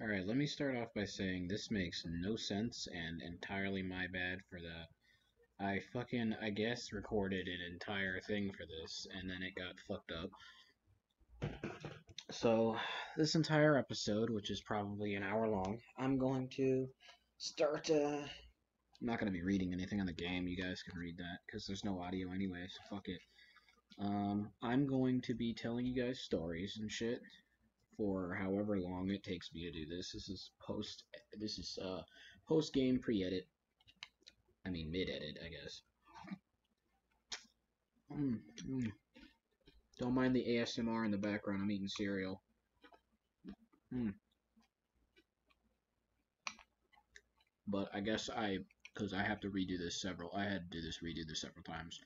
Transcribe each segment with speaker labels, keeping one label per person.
Speaker 1: Alright, let me start off by saying this makes no sense and entirely my bad for that. I guess, recorded an entire thing for this and then it got fucked up. So, this entire episode, which is probably an hour long, I'm going to start, I'm not going to be reading anything on the game, you guys can read that, because there's no audio anyway, so fuck it. I'm going to be telling you guys stories and shit for however long it takes me to do this. This is post game pre-edit. I mean mid-edit, I guess. Mm, mm. Don't mind the ASMR in the background. I'm eating cereal. Mm. But I guess because I have to redo this I had to redo this several times.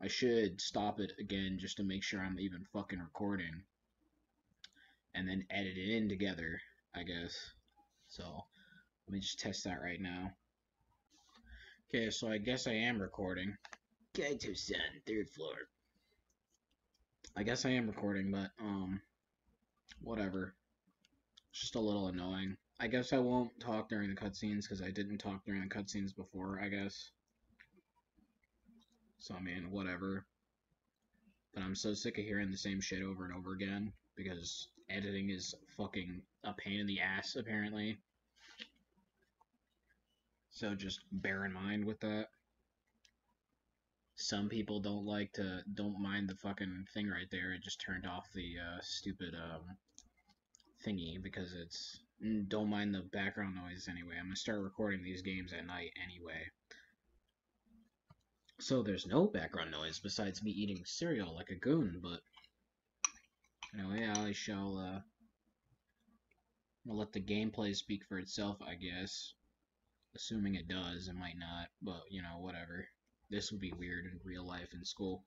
Speaker 1: I should stop it again just to make sure I'm even fucking recording, and then edit it in together, I guess. So let me just test that right now. Okay, so I guess I am recording. Kaito San, third floor. I guess I am recording, but whatever. It's just a little annoying. I guess I won't talk during the cutscenes because I didn't talk during the cutscenes before, I guess. So I mean, whatever. But I'm so sick of hearing the same shit over and over again because editing is fucking a pain in the ass, apparently. So just bear in mind with that. Some people don't mind the fucking thing right there. It just turned off the stupid thingy because it's don't mind the background noise anyway. I'm gonna start recording these games at night anyway. So there's no background noise besides me eating cereal like a goon, but anyway, I shall I'll let the gameplay speak for itself, I guess. Assuming it does, it might not, but you know, whatever. This would be weird in real life in school.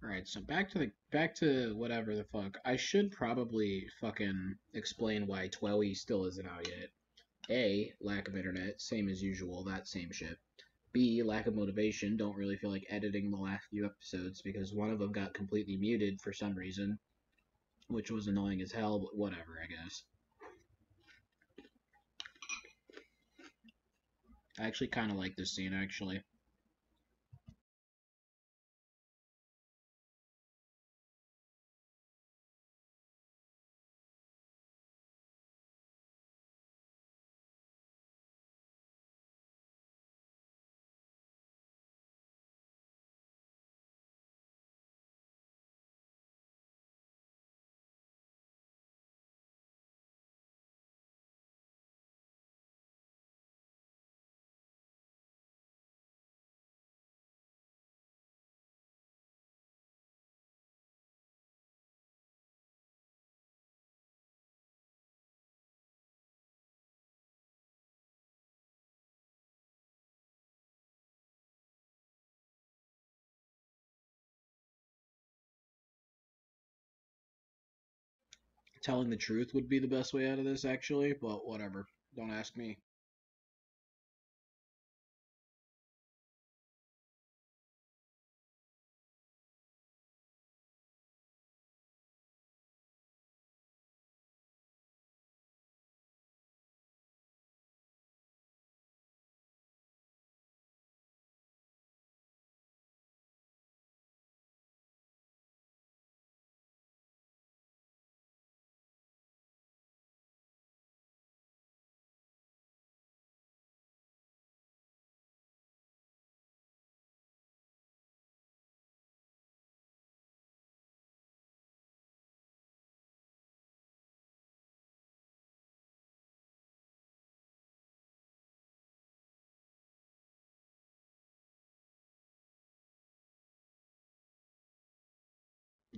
Speaker 1: Alright, so back to whatever the fuck. I should probably fucking explain why Twelly still isn't out yet. A, lack of internet, same as usual, that same shit. B, lack of motivation, don't really feel like editing the last few episodes because one of them got completely muted for some reason, which was annoying as hell, but whatever, I guess. I actually kind of like this scene, actually. Telling the truth would be the best way out of this, actually, but whatever. Don't ask me.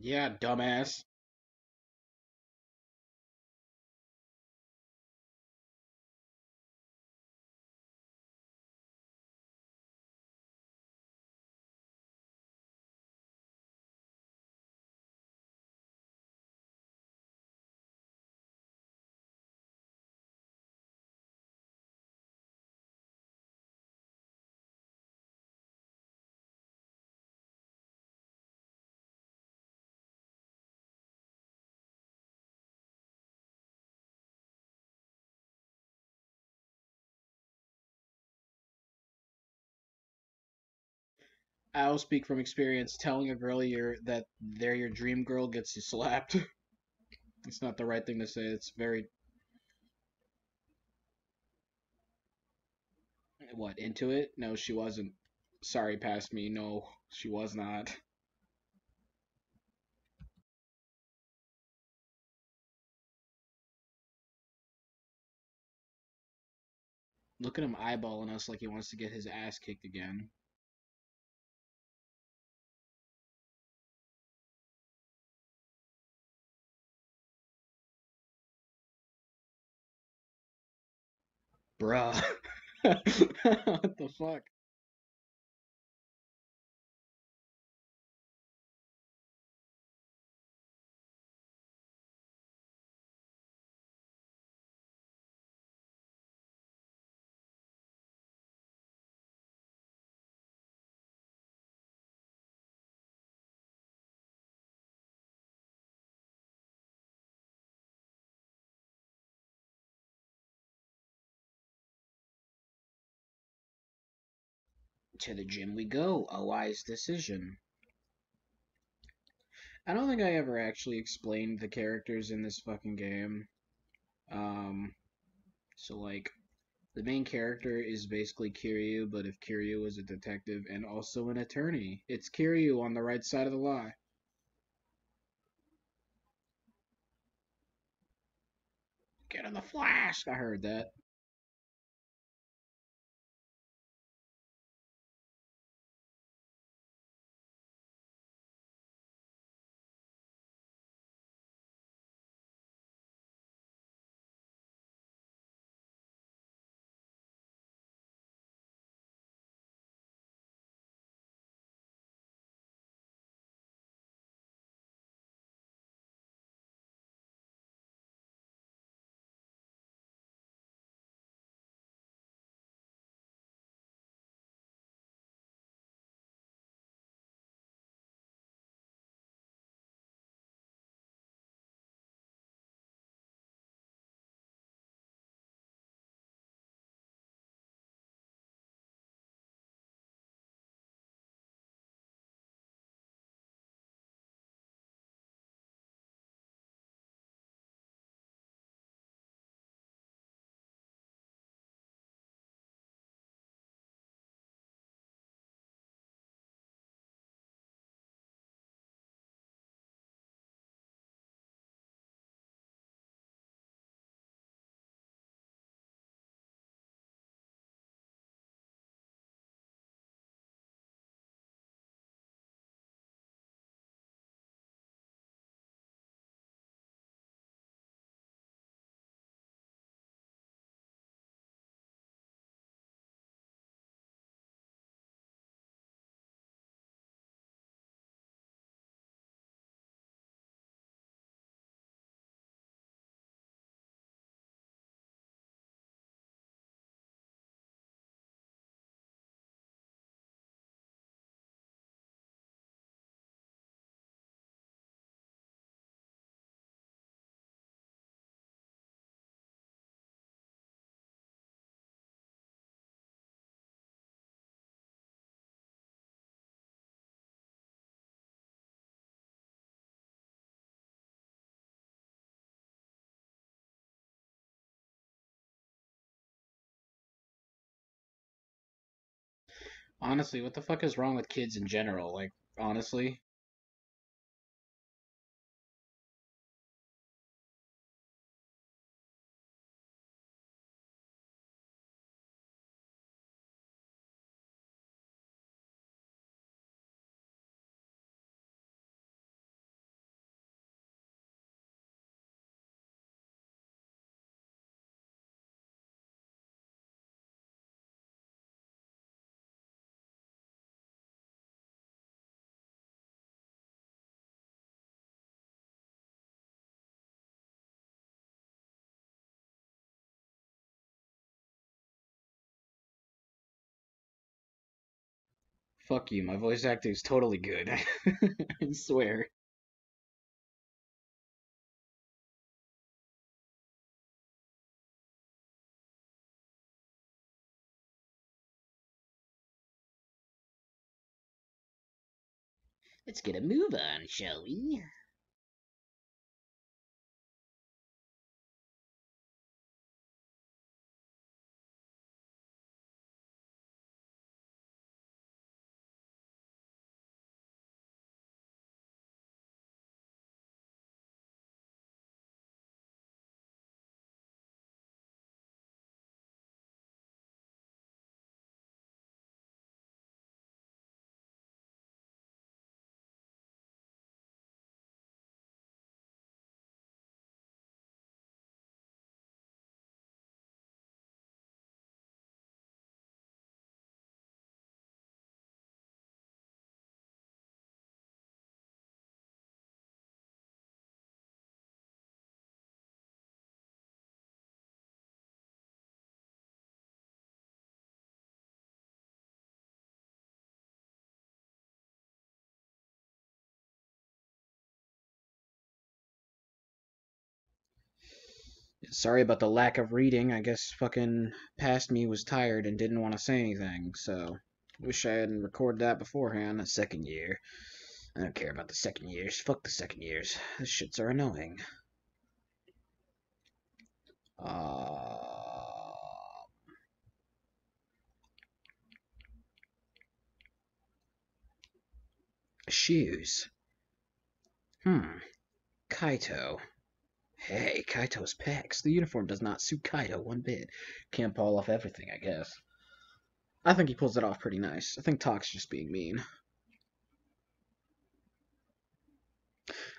Speaker 1: Yeah, dumbass. I'll speak from experience. Telling a girl that they're your dream girl gets you slapped. It's not the right thing to say. It's very what into it? No, she wasn't. Sorry, past me. No, she was not. Look at him eyeballing us like he wants to get his ass kicked again. Bruh. What the fuck? To the gym we go. A wise decision. I don't think I ever actually explained the characters in this fucking game. Um, so like the main character is basically Kiryu, but if Kiryu was a detective and also an attorney, it's Kiryu on the right side of the law. Get on the flask. I heard that. Honestly, what the fuck is wrong with kids in general? Like, honestly, Fuck you, my voice acting is totally good. I swear. Let's get a move on, shall we? Sorry about the lack of reading. I guess fucking past me was tired and didn't want to say anything, so wish I hadn't recorded that beforehand. The second year. I don't care about the second years. Fuck the second years. Those shits are annoying. Uh, shoes. Kaito. Hey, Kaito's pecs. The uniform does not suit Kaito one bit. Can't pull off everything, I guess. I think he pulls it off pretty nice. I think Talk's just being mean.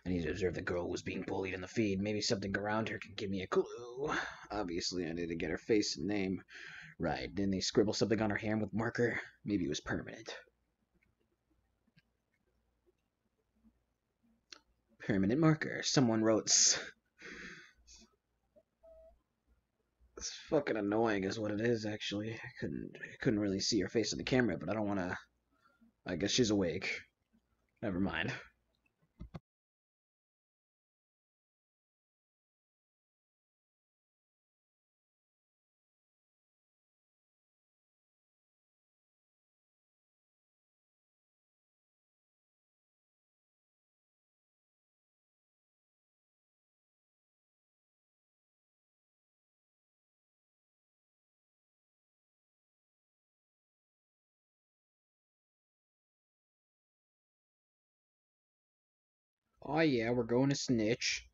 Speaker 1: I need to observe the girl who was being bullied in the feed. Maybe something around her can give me a clue. Obviously, I need to get her face and name. Right, didn't they scribble something on her hand with marker? Maybe it was permanent. Permanent marker. Someone wrote... It's fucking annoying is what it is, actually. I couldn't really see her face on the camera, but I don't want to... I guess she's awake. Never mind. Oh yeah, we're going to snitch.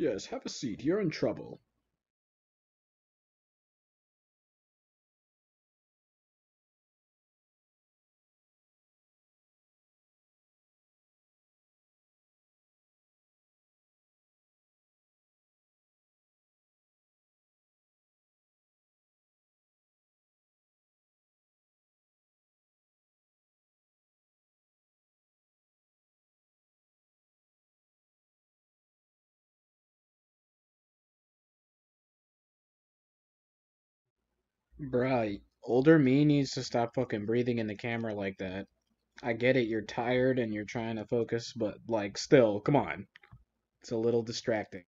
Speaker 1: Yes, have a seat. You're in trouble. Bruh, Older me needs to stop fucking breathing in the camera like that. I get it, you're tired and you're trying to focus, but like, still, come on. It's a little distracting.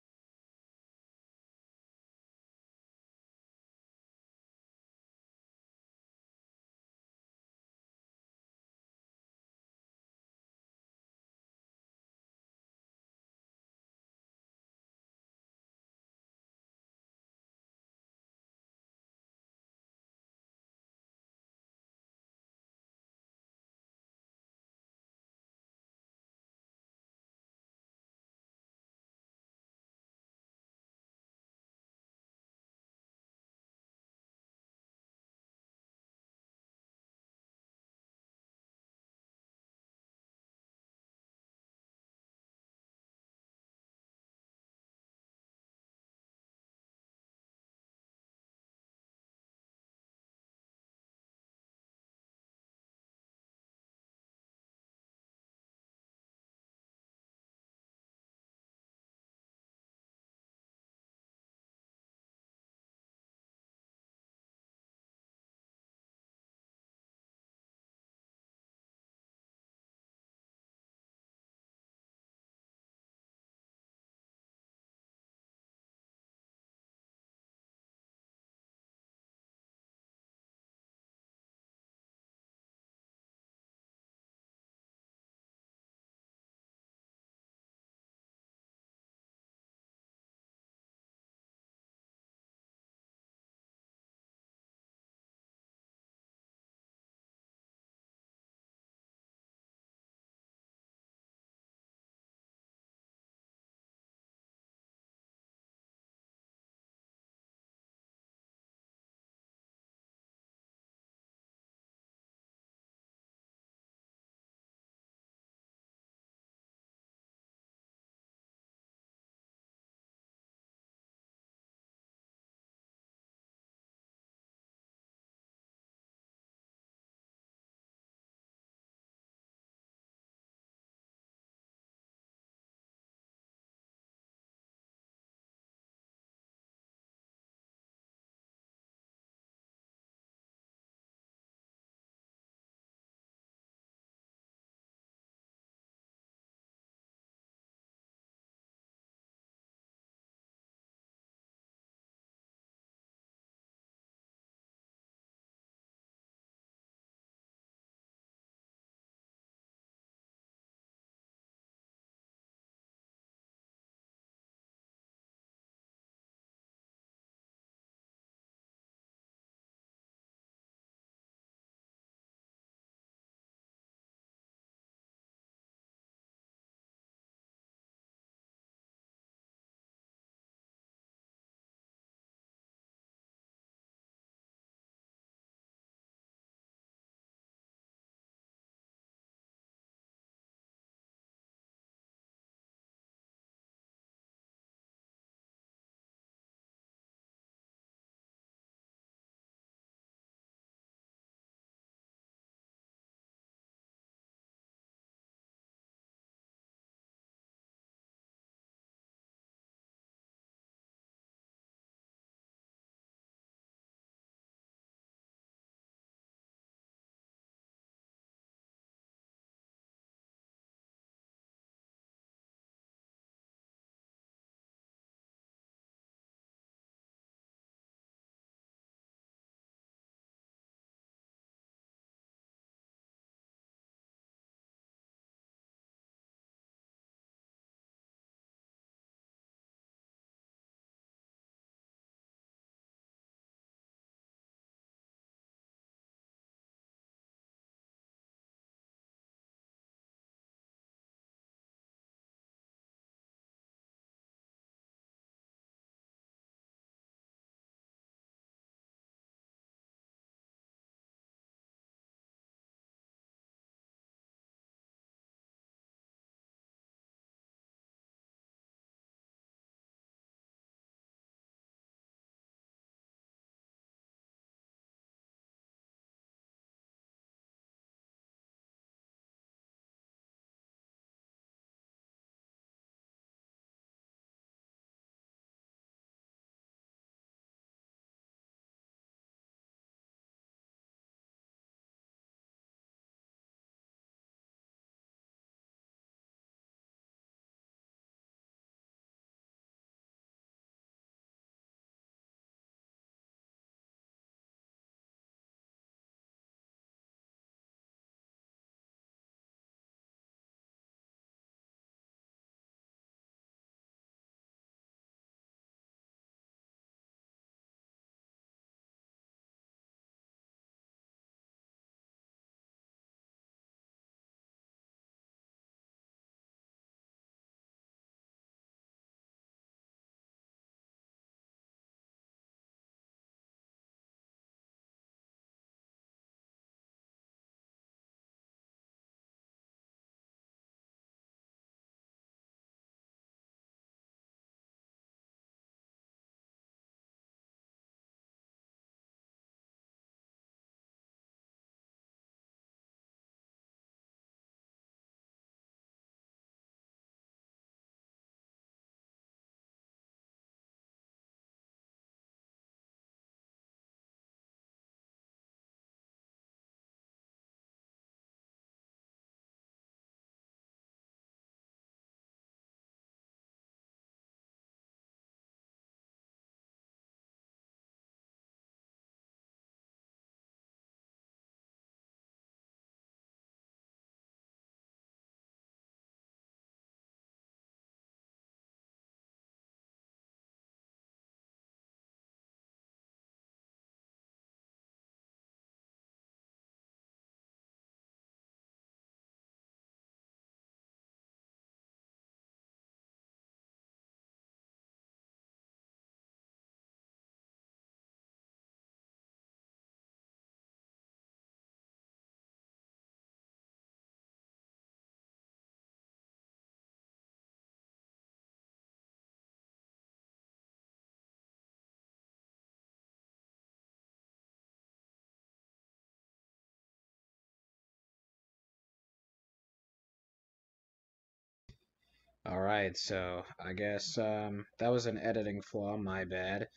Speaker 1: Alright, so I guess that was an editing flaw, my bad.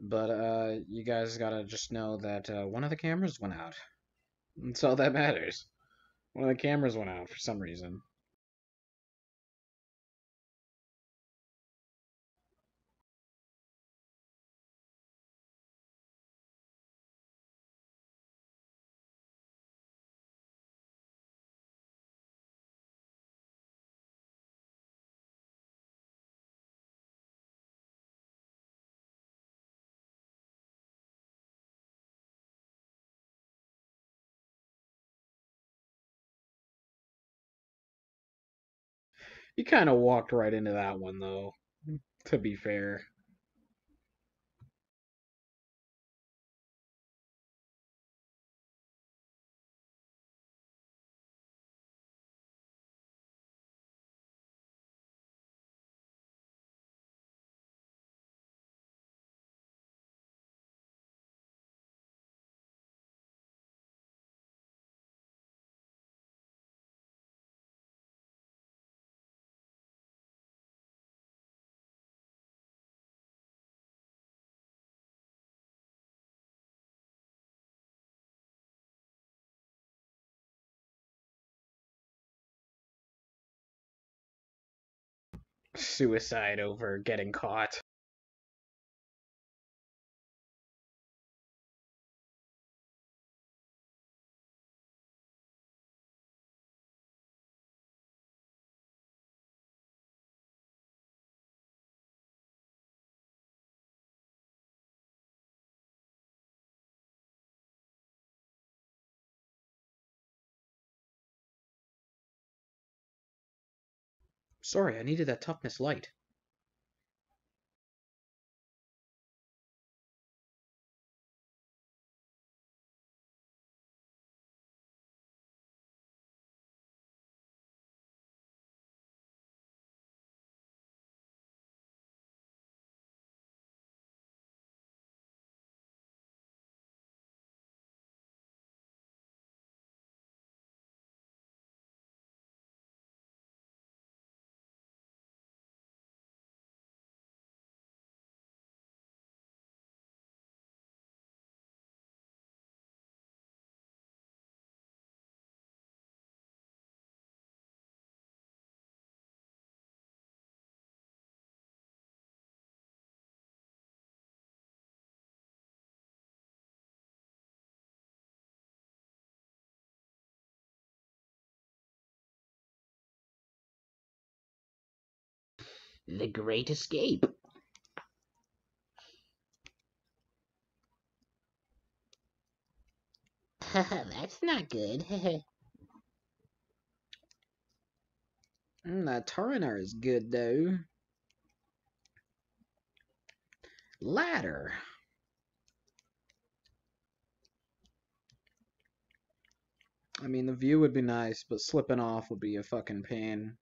Speaker 1: But you guys gotta just know that one of the cameras went out. That's all that matters. One of the cameras went out for some reason. You kind of walked right into that one, though, to be fair. Suicide over getting caught. Sorry, I needed that toughness light. The Great Escape. That's not good. That Tarinar is good, though. Ladder. I mean, the view would be nice, but slipping off would be a fucking pain.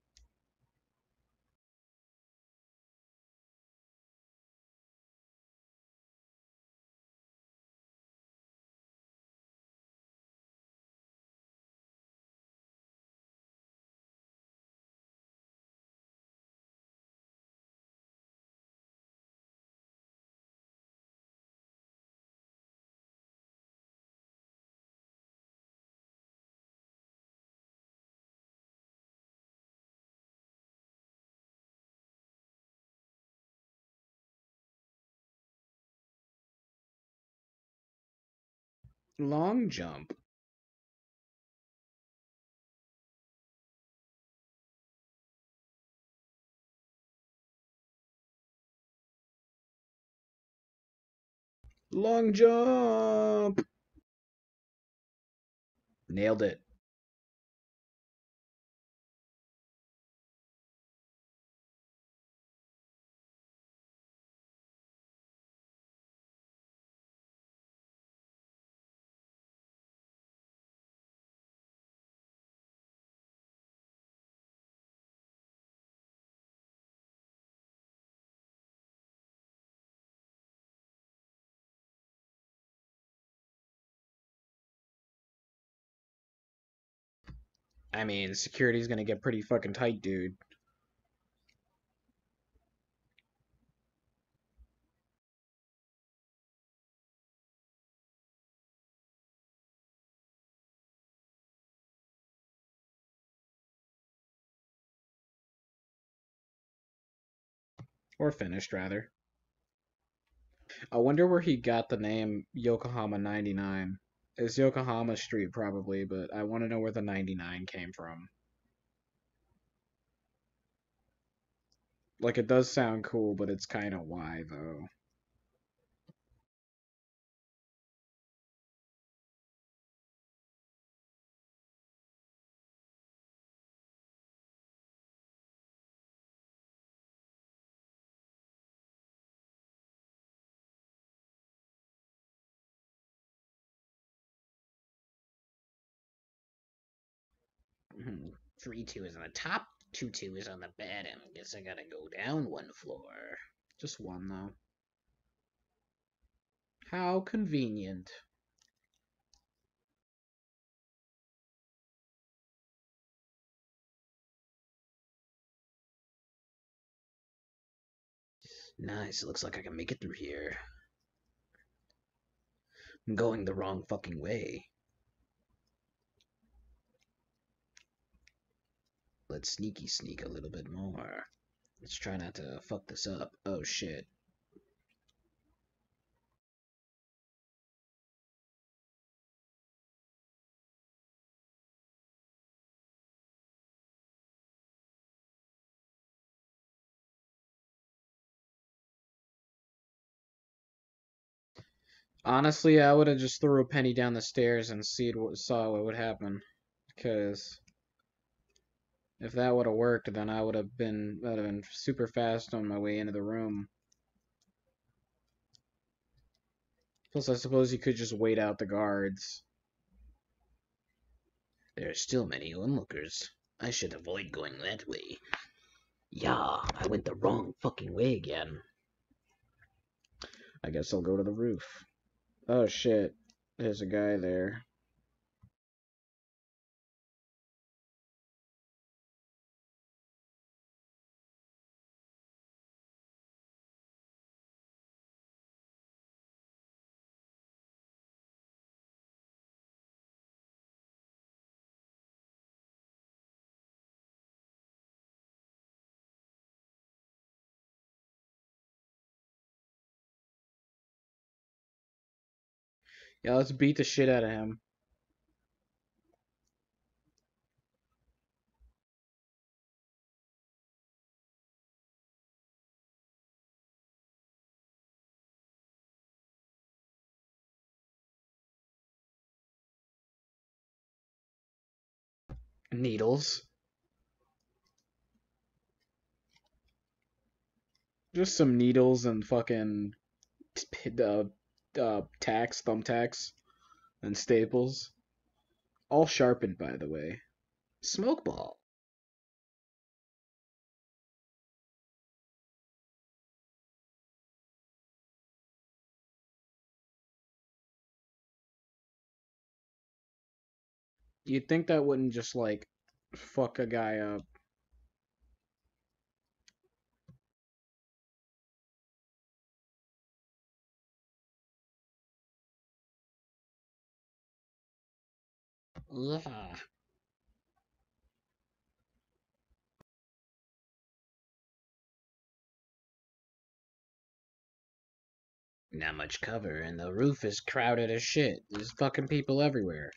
Speaker 1: Long jump. Long jump. Nailed it. I mean, security's gonna get pretty fucking tight, dude. Or finished, rather. I wonder where he got the name Yokohama 99. It's Yokohama Street, probably, but I want to know where the 99 came from. Like, it does sound cool, but it's kind of why, though.
Speaker 2: Hmm. 3-2 is on the top, 2-2 is on the bottom. Guess I gotta go down one floor.
Speaker 1: Just one, though. How convenient.
Speaker 2: Nice, it looks like I can make it through here. I'm going the wrong fucking way. Let's sneaky sneak a little bit more. Let's try not to fuck this up. Oh shit.
Speaker 1: Honestly, I would have just threw a penny down the stairs and saw what would happen. Because if that would have worked, then I'd have been super fast on my way into the room. Plus, I suppose you could just wait out the guards.
Speaker 2: There are still many onlookers. I should avoid going that way. Yeah, I went the wrong fucking way again.
Speaker 1: I guess I'll go to the roof. Oh shit, there's a guy there. Yeah, let's beat the shit out of him. Needles. Just some needles and fucking tacks, thumbtacks, and staples. All sharpened, by the way.
Speaker 2: Smoke ball.
Speaker 1: You'd think that wouldn't just, like, fuck a guy up.
Speaker 2: Yeah. Not much cover, and the roof is crowded as shit. There's fucking people everywhere.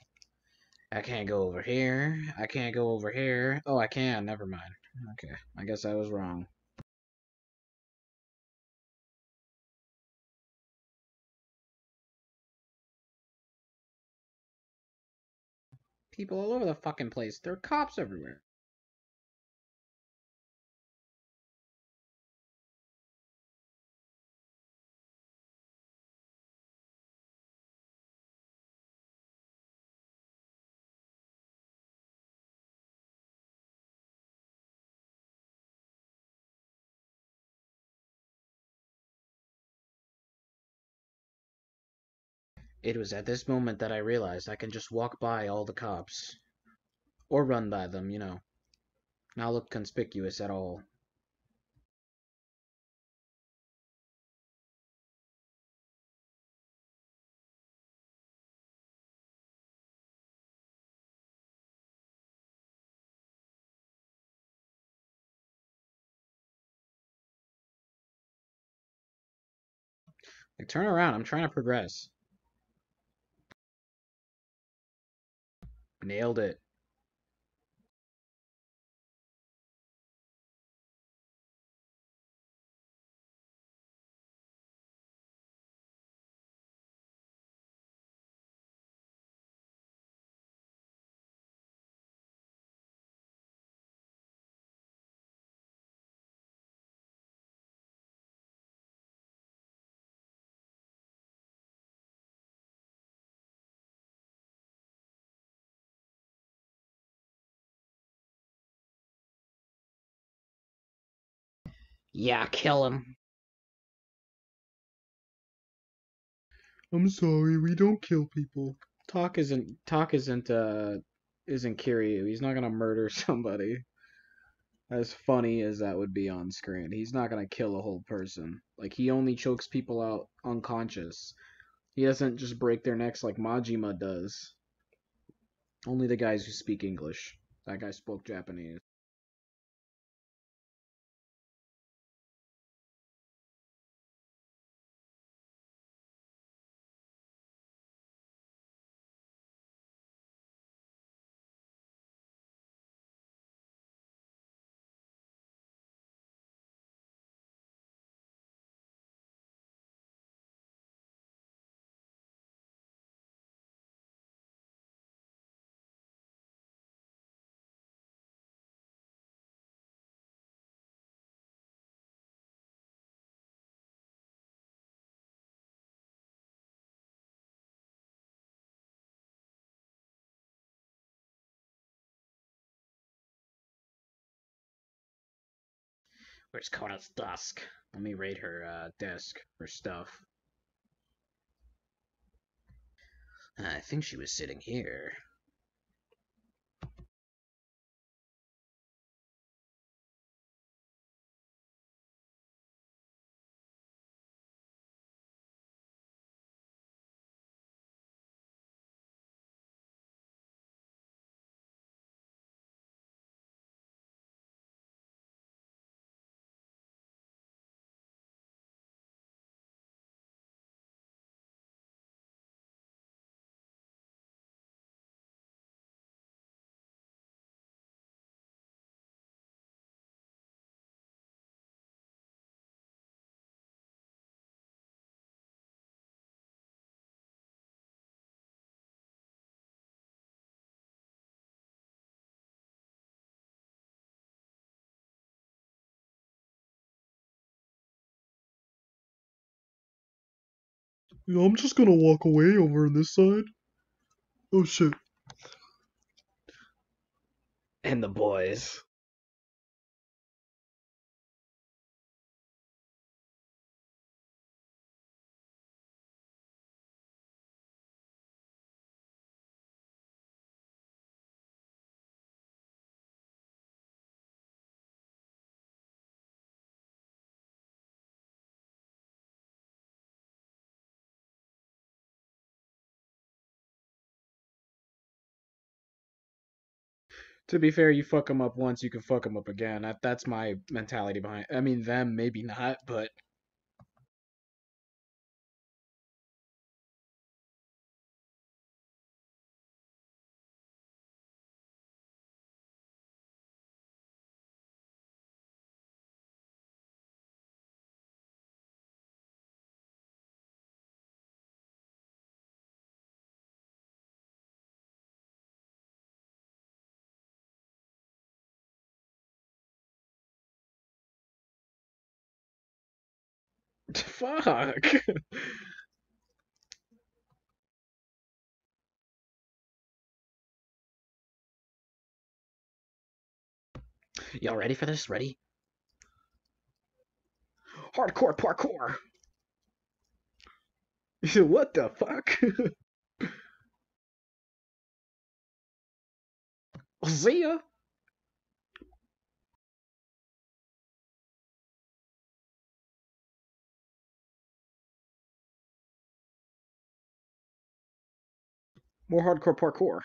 Speaker 2: I can't go over here. I can't go over here. Oh, I can. Never mind.
Speaker 1: Okay, I guess I was wrong. People all over the fucking place. There are cops everywhere.
Speaker 2: It was at this moment that I realized I can just walk by all the cops. Or run by them, not look conspicuous at all. Like, turn around. I'm trying to progress. Nailed it. Yeah, kill him. I'm sorry, we don't kill people. Talk isn't Kiryu. He's not gonna murder somebody. As funny as that would be on screen. He's not gonna kill a whole person. Like, he only chokes people out unconscious. He doesn't just break their necks like Majima does. Only the guys who speak English. That guy spoke Japanese. Where's Kona's desk? Let me raid her desk for stuff. I think she was sitting here. Yeah, I'm just gonna walk away over on this side. Oh shit. And the boys. To be fair, you fuck them up once, you can fuck them up again. That's my mentality behind. I mean, them maybe not, but fuck. Y'all ready for this? Ready? Hardcore parkour. What the fuck? See ya. More hardcore parkour.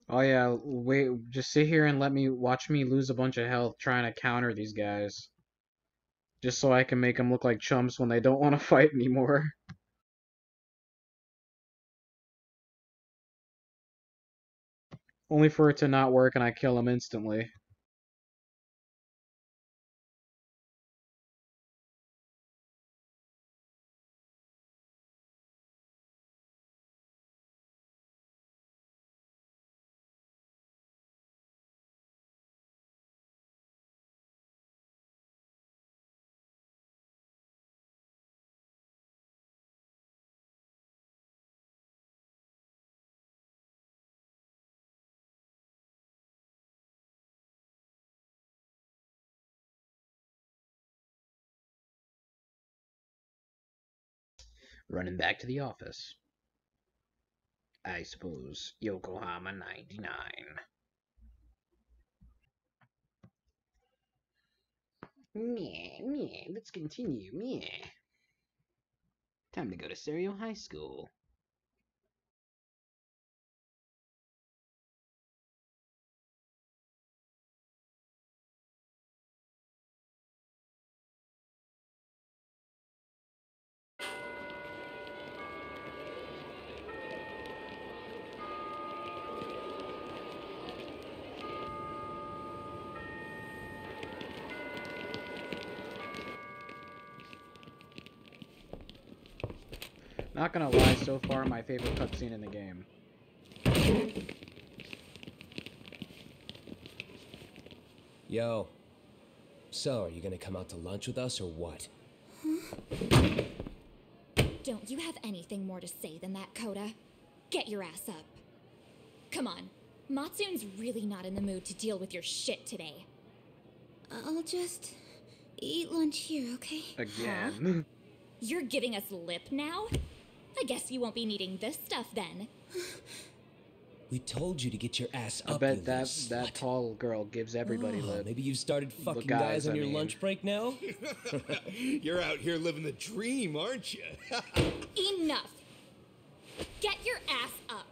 Speaker 2: Oh yeah, wait, just sit here and watch me lose a bunch of health trying to counter these guys. Just so I can make them look like chumps when they don't want to fight anymore. Only for it to not work and I kill them instantly. Running back to the office. I suppose Yokohama 99. Meh, meh, let's continue, meh. Time to go to Serio High School. Not gonna lie, so far my favorite cutscene in the game.
Speaker 3: Yo. So, are you gonna come out to lunch with us or what?
Speaker 4: Don't you have anything more to say than that, Coda? Get your ass up. Come on. Matsune's really not in the mood to deal with your shit today.
Speaker 5: I'll just eat lunch here, okay?
Speaker 2: Again.
Speaker 4: You're giving us lip now? I guess you won't be needing this stuff then.
Speaker 3: We told you to get your ass
Speaker 2: I
Speaker 3: up,
Speaker 2: bet
Speaker 3: you
Speaker 2: that
Speaker 3: little slut.
Speaker 2: tall girl gives everybody lip.
Speaker 3: Maybe you started fucking
Speaker 2: guys,
Speaker 3: guys on
Speaker 2: I
Speaker 3: your
Speaker 2: mean.
Speaker 3: lunch break now?
Speaker 6: You're out here living the dream, aren't you?
Speaker 4: Enough! Get your ass up!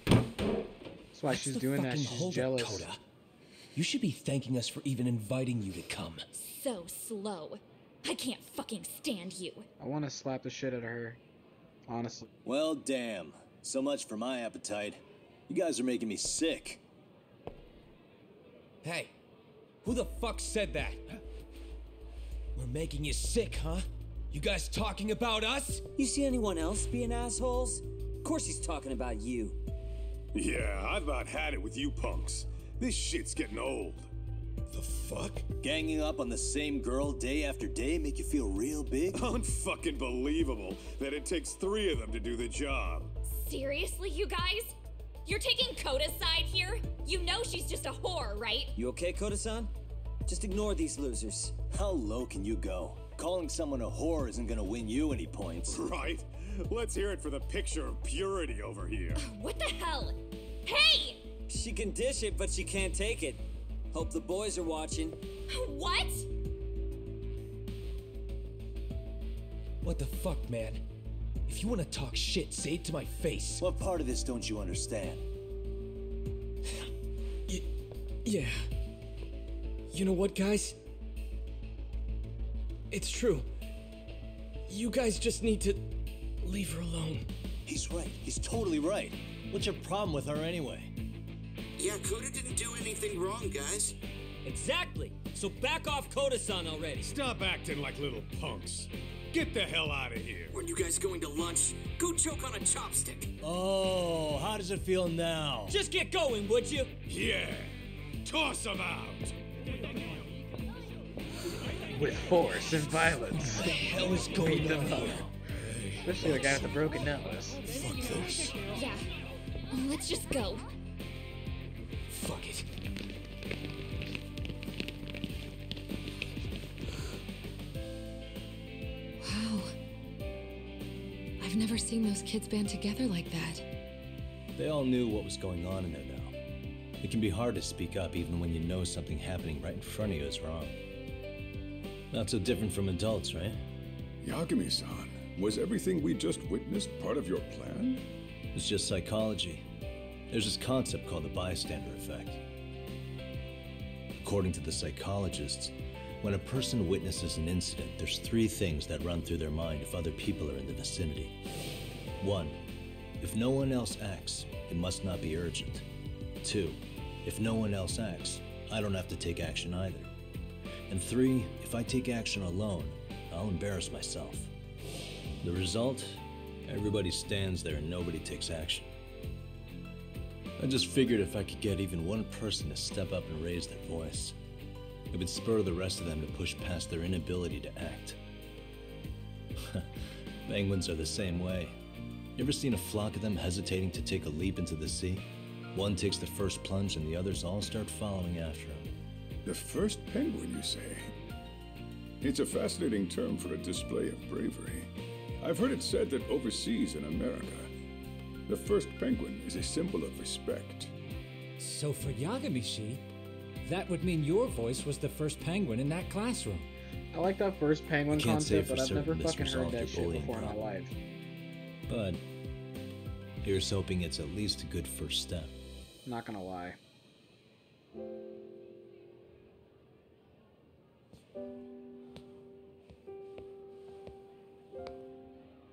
Speaker 2: That's why
Speaker 3: What's
Speaker 2: she's
Speaker 3: the
Speaker 2: doing that,
Speaker 3: fucking
Speaker 2: she's
Speaker 3: holdup,
Speaker 2: jealous.
Speaker 3: Coda? You should be thanking us for even inviting you to come.
Speaker 4: So slow. I can't fucking stand you.
Speaker 2: I want to slap the shit out of her. Honestly.
Speaker 7: Well, damn. So much for my appetite. You guys are making me sick.
Speaker 3: Hey, who the fuck said that? We're making you sick, huh? You guys talking about us?
Speaker 8: You see anyone else being assholes? Of course he's talking about you.
Speaker 6: Yeah, I've about had it with you punks. This shit's getting old. The fuck?
Speaker 7: Ganging up on the same girl day after day make you feel real big?
Speaker 6: Unfucking believable that it takes 3 of them to do the job.
Speaker 4: Seriously, you guys? You're taking Coda's side here? You know she's just a whore, right?
Speaker 8: You okay, Koda-san? Just ignore these losers.
Speaker 7: How low can you go? Calling someone a whore isn't gonna win you any points.
Speaker 6: Right? Let's hear it for the picture of purity over here.
Speaker 4: What the hell? Hey!
Speaker 8: She can dish it, but she can't take it. Hope the boys are watching.
Speaker 4: What?
Speaker 3: What the fuck, man? If you want to talk shit, say it to my face.
Speaker 7: What part of this don't you understand?
Speaker 3: Yeah. You know what, guys? It's true. You guys just need to leave her alone.
Speaker 7: He's right. He's totally right.
Speaker 9: What's your problem with her anyway?
Speaker 10: Yeah, Coda didn't do anything wrong, guys.
Speaker 8: Exactly. So back off Koda-san already.
Speaker 6: Stop acting like little punks. Get the hell out of here.
Speaker 10: When you guys going to lunch, go choke on a chopstick.
Speaker 9: Oh, how does it feel now?
Speaker 8: Just get going, would you?
Speaker 6: Yeah. Toss them out.
Speaker 2: With force and violence.
Speaker 3: What the hell is going on here?
Speaker 2: Especially the guy with the broken nose.
Speaker 6: Fuck this.
Speaker 4: Yeah. Let's just go.
Speaker 3: Fuck it.
Speaker 5: Wow. I've never seen those kids band together like that.
Speaker 7: They all knew what was going on in there, though. It can be hard to speak up even when you know something happening right in front of you is wrong. Not so different from adults, right?
Speaker 6: Yagami-san, was everything we just witnessed part of your plan?
Speaker 7: It's just psychology. There's this concept called the bystander effect. According to the psychologists, when a person witnesses an incident, there's 3 things that run through their mind if other people are in the vicinity. 1, if no one else acts, it must not be urgent. 2, if no one else acts, I don't have to take action either. And 3, if I take action alone, I'll embarrass myself. The result? Everybody stands there and nobody takes action. I just figured if I could get even one person to step up and raise their voice, it would spur the rest of them to push past their inability to act. Penguins are the same way. You ever seen a flock of them hesitating to take a leap into the sea? One takes the first plunge and the others all start following after him.
Speaker 6: The first penguin, you say? It's a fascinating term for a display of bravery. I've heard it said that overseas in America, the first penguin is a symbol of respect.
Speaker 11: So for Yagamishi, that would mean your voice was the first penguin in that classroom.
Speaker 2: I like that first penguin concept, but I've never
Speaker 7: this
Speaker 2: fucking heard
Speaker 7: resolved
Speaker 2: that
Speaker 7: your
Speaker 2: shit
Speaker 7: bullying
Speaker 2: before in my
Speaker 7: problem.
Speaker 2: life.
Speaker 7: But here's hoping it's at least a good first step.
Speaker 2: Not gonna lie.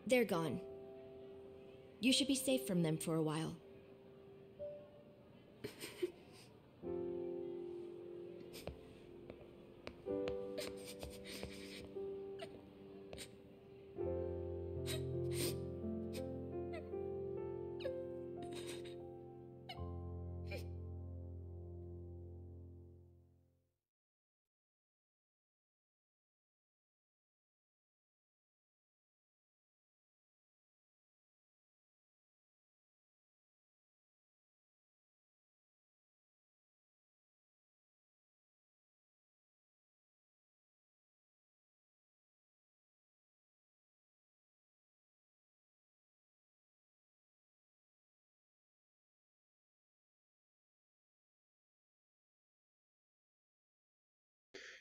Speaker 12: They're gone. You should be safe from them for a while.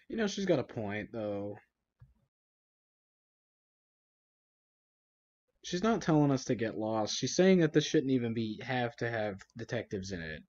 Speaker 2: You know, she's got a point, though. She's not telling us to get lost. She's saying that this shouldn't even have to have detectives in it.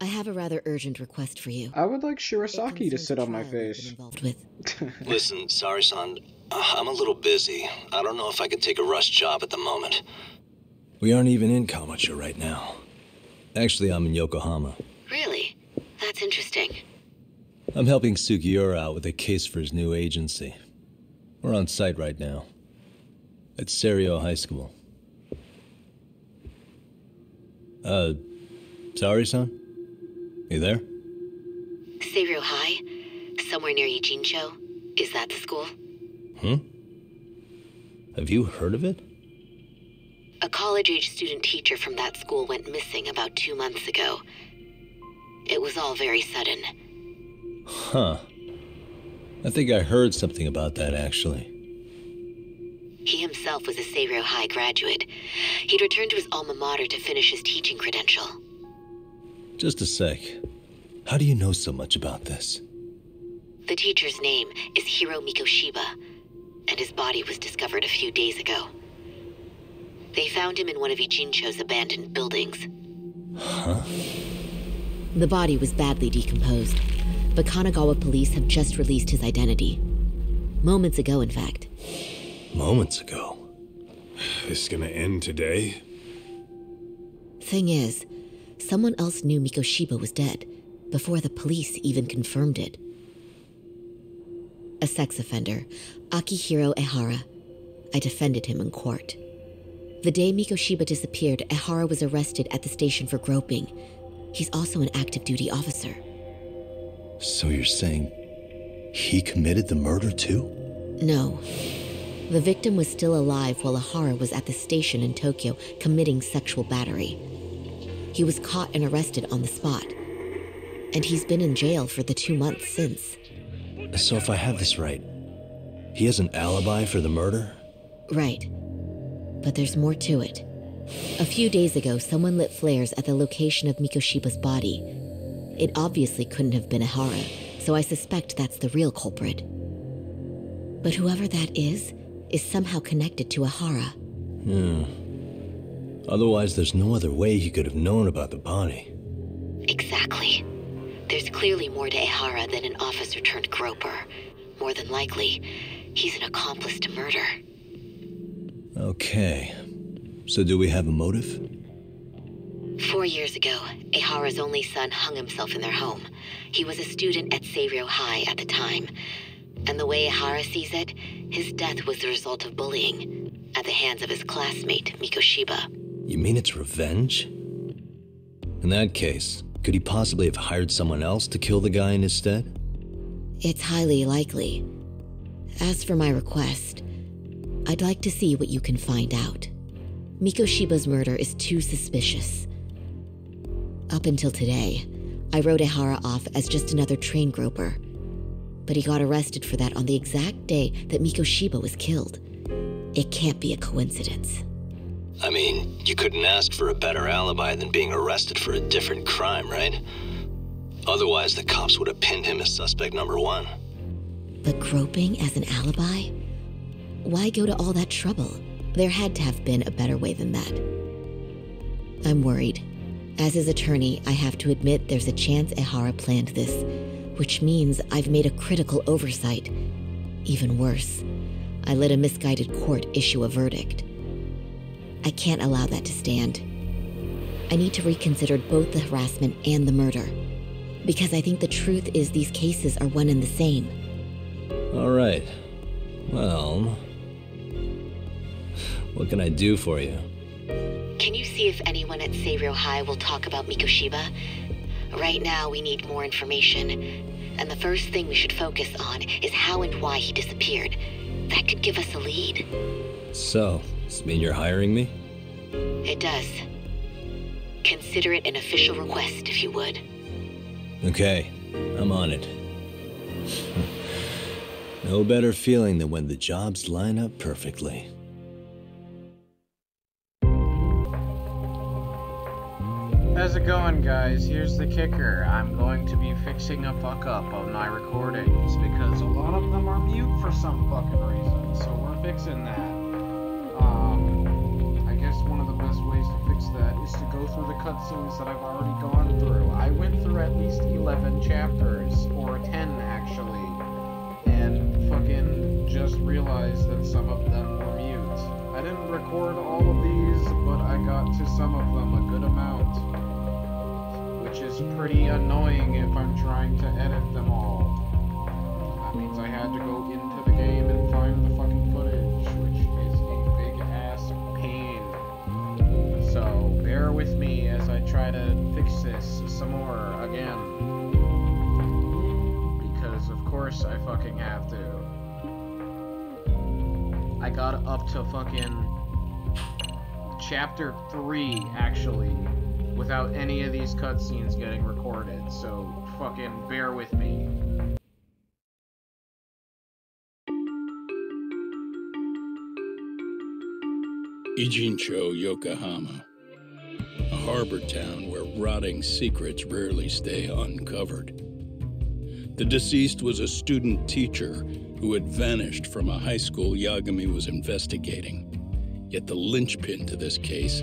Speaker 12: I have a rather urgent request for you.
Speaker 2: I would like Shirasaki to sit on my face.
Speaker 12: Involved with.
Speaker 7: Listen, sorry-san, I'm a little busy. I don't know if I could take a rush job at the moment. We aren't even in Kamucha right now. Actually, I'm in Yokohama.
Speaker 13: Really? That's interesting.
Speaker 7: I'm helping Sugiura out with a case for his new agency. We're on site right now. At Serio High School. Sorry-san? You there?
Speaker 13: Serio High? Somewhere near Ijincho? Is that the school?
Speaker 7: Have you heard of it?
Speaker 13: A college-age student teacher from that school went missing about 2 months ago. It was all very sudden.
Speaker 7: Huh. I think I heard something about that, actually.
Speaker 13: He himself was a Serio High graduate. He'd returned to his alma mater to finish his teaching credential.
Speaker 7: Just a sec. How do you know so much about this?
Speaker 13: The teacher's name is Hiro Mikoshiba, and his body was discovered a few days ago. They found him in one of Ijincho's abandoned buildings.
Speaker 7: Huh?
Speaker 12: The body was badly decomposed, but Kanagawa police have just released his identity. Moments ago, in fact.
Speaker 7: Moments ago?
Speaker 6: This gonna end today?
Speaker 12: Thing is, someone else knew Mikoshiba was dead, before the police even confirmed it. a sex offender, Akihiro Ehara. I defended him in court. The day Mikoshiba disappeared, Ehara was arrested at the station for groping. He's also an active duty officer.
Speaker 7: So you're saying he committed the murder too?
Speaker 12: No. The victim was still alive while Ehara was at the station in Tokyo committing sexual battery. He was caught and arrested on the spot. And he's been in jail for the 2 months since.
Speaker 7: So if I have this right, he has an alibi for the murder?
Speaker 12: Right. But there's more to it. A few days ago, someone lit flares at the location of Mikoshiba's body. It obviously couldn't have been Ehara, so I suspect that's the real culprit. But whoever that is somehow connected to Ehara.
Speaker 7: Otherwise, there's no other way he could have known about the body.
Speaker 13: Exactly. There's clearly more to Ehara than an officer turned groper. More than likely, he's an accomplice to murder.
Speaker 7: Okay. So do we have a motive?
Speaker 13: 4 years ago, Ehara's only son hung himself in their home. He was a student at Seiryō High at the time. And the way Ehara sees it, his death was the result of bullying at the hands of his classmate, Mikoshiba.
Speaker 7: You mean it's revenge? In that case, could he possibly have hired someone else to kill the guy in his stead?
Speaker 12: It's highly likely. As for my request, I'd like to see what you can find out. Mikoshiba's murder is too suspicious. Up until today, I wrote Ehara off as just another train groper. But he got arrested for that on the exact day that Mikoshiba was killed. It can't be a coincidence.
Speaker 7: I mean, you couldn't ask for a better alibi than being arrested for a different crime, right? Otherwise, the cops would have pinned him as suspect number 1.
Speaker 12: But groping as an alibi? Why go to all that trouble? There had to have been a better way than that. I'm worried. As his attorney, I have to admit there's a chance Ehara planned this, which means I've made a critical oversight. Even worse, I let a misguided court issue a verdict. I can't allow that to stand. I need to reconsider both the harassment and the murder, because I think the truth is these cases are one and the same.
Speaker 7: All right. Well, what can I do for you?
Speaker 13: Can you see if anyone at Seiryō High will talk about Mikoshiba? Right now, we need more information. And the first thing we should focus on is how and why he disappeared. That could give us a lead.
Speaker 7: So, does this mean you're hiring me?
Speaker 13: It does. Consider it an official request, if you would.
Speaker 7: Okay, I'm on it. No better feeling than when the jobs line up perfectly.
Speaker 2: How's it going, guys? Here's the kicker. I'm going to be fixing a fuck-up on my recordings, because a lot of them are mute for some fucking reason, so we're fixing that. I guess one of the best ways to fix that is to go through the cutscenes that I've already gone through. I went through at least 11 chapters, or 10 actually, and fucking just realized that some of them were mute. I didn't record all of these, but I got to some of them a good amount. Which is pretty annoying if I'm trying to edit them all. That means I had to go into the game and find the fucking footage, which is a big-ass pain. So, bear with me as I try to fix this some more again. Because, of course, I fucking have to. I got up to fucking chapter 3, actually, without any of these cutscenes getting recorded, so fucking bear with me.
Speaker 6: Ijincho, Yokohama. A harbor town where rotting secrets rarely stay uncovered. The deceased was a student teacher who had vanished from a high school Yagami was investigating. Yet the linchpin to this case,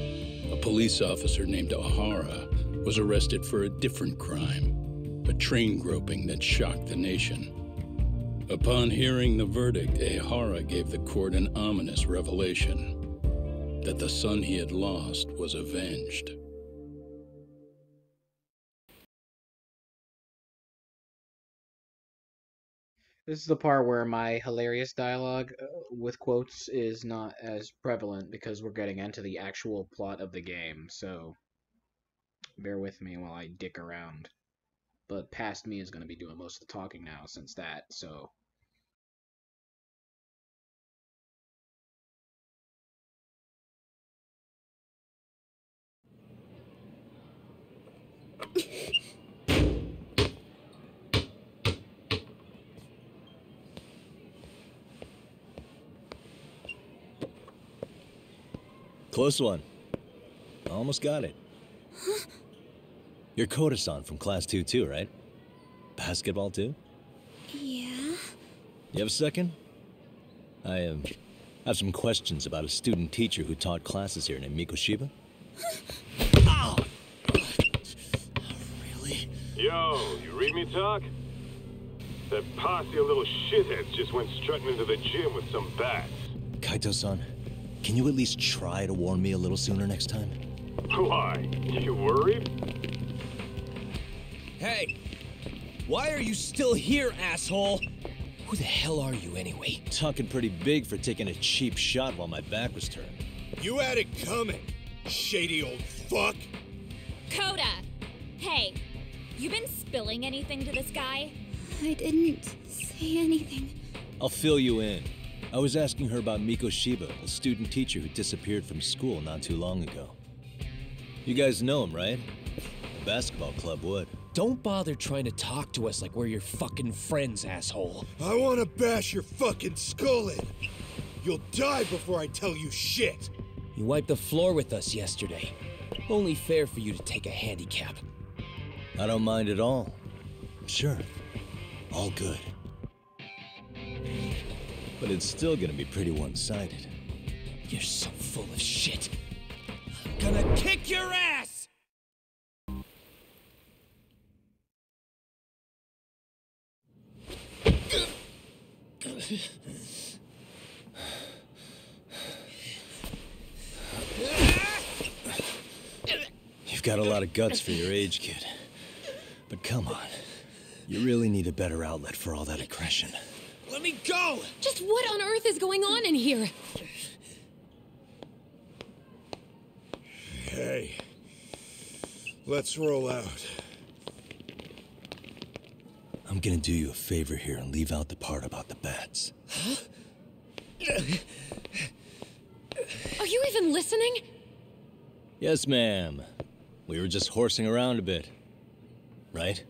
Speaker 6: a police officer named Ehara, was arrested for a different crime, a train groping that shocked the nation. Upon hearing the verdict, Ehara gave the court an ominous revelation, that the son he had lost was avenged.
Speaker 2: This is the part where my hilarious dialogue with quotes is not as prevalent because we're getting into the actual plot of the game, so bear with me while I dick around. But past me is going to be doing most of the talking now since that, so...
Speaker 7: Close one. Almost got it.
Speaker 5: Huh?
Speaker 7: You're Koda-san from Class 2 too, right? Basketball too?
Speaker 5: Yeah?
Speaker 7: You have a second? I have some questions about a student teacher who taught classes here named Mikoshiba.
Speaker 14: Ow! Really? Yo, you read me talk? That posse of little shitheads just went strutting into the gym with some bats.
Speaker 7: Kaito-san, can you at least try to warn me a little sooner next time?
Speaker 14: Why? You worried?
Speaker 3: Hey! Why are you still here, asshole? Who the hell are you anyway?
Speaker 7: Talking pretty big for taking a cheap shot while my back was turned.
Speaker 14: You had it coming, shady old fuck!
Speaker 4: Coda! Hey, you been spilling anything to this guy?
Speaker 5: I didn't say anything.
Speaker 7: I'll fill you in. I was asking her about Mikoshiba, a student teacher who disappeared from school not too long ago. You guys know him, right? The basketball club would.
Speaker 3: Don't bother trying to talk to us like we're your fucking friends, asshole.
Speaker 14: I wanna bash your fucking skull in. You'll die before I tell you shit.
Speaker 3: You wiped the floor with us yesterday. Only fair for you to take a handicap.
Speaker 7: I don't mind at all. Sure. All good. But it's still gonna be pretty one-sided.
Speaker 3: You're so full of shit. I'm gonna kick your ass!
Speaker 7: You've got a lot of guts for your age, kid. But come on. You really need a better outlet for all that aggression.
Speaker 3: Let me go!
Speaker 5: Just what on earth is going on in here?
Speaker 14: Hey, let's roll out.
Speaker 7: I'm gonna do you a favor here and leave out the part about the bats.
Speaker 5: Huh? Are you even listening?
Speaker 7: Yes, ma'am. We were just horsing around a bit. Right?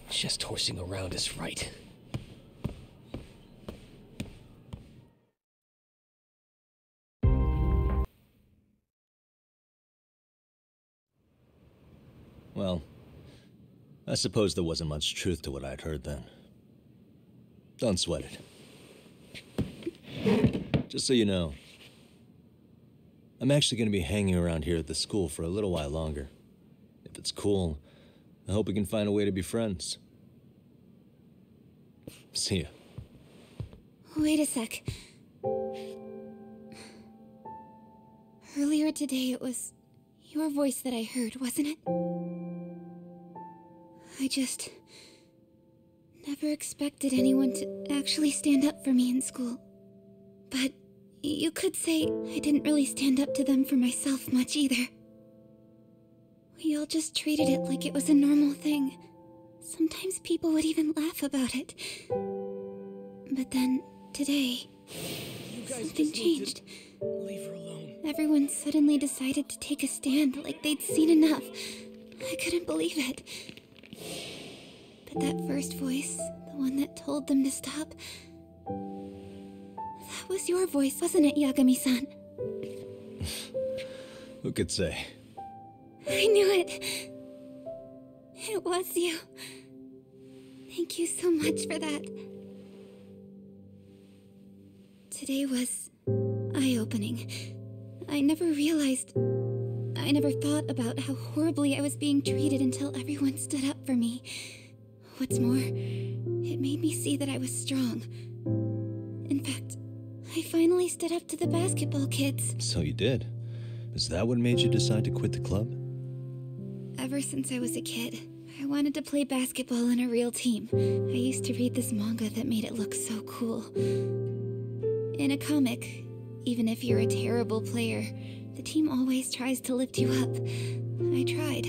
Speaker 3: Just horsing around is right.
Speaker 7: Well, I suppose there wasn't much truth to what I'd heard then. Don't sweat it. Just so you know, I'm actually going to be hanging around here at the school for a little while longer. If it's cool, I hope we can find a way to be friends. See ya.
Speaker 5: Wait a sec. Earlier today, it was your voice that I heard, wasn't it? I just never expected anyone to actually stand up for me in school. But you could say I didn't really stand up to them for myself much either. We all just treated it like it was a normal thing. Sometimes people would even laugh about it. But then, today, something changed.
Speaker 3: Leave her alone.
Speaker 5: Everyone suddenly decided to take a stand like they'd seen enough. I couldn't believe it. But that first voice, the one that told them to stop, that was your voice, wasn't it, Yagami-san?
Speaker 7: Who could say?
Speaker 5: I knew it. It was you. Thank you so much for that. Today was eye-opening. I never thought about how horribly I was being treated until everyone stood up for me. What's more, it made me see that I was strong. In fact, I finally stood up to the basketball kids.
Speaker 7: So you did. Is that what made you decide to quit the club?
Speaker 5: Ever since I was a kid, I wanted to play basketball in a real team. I used to read this manga that made it look so cool. In a comic, even if you're a terrible player, the team always tries to lift you up. I tried.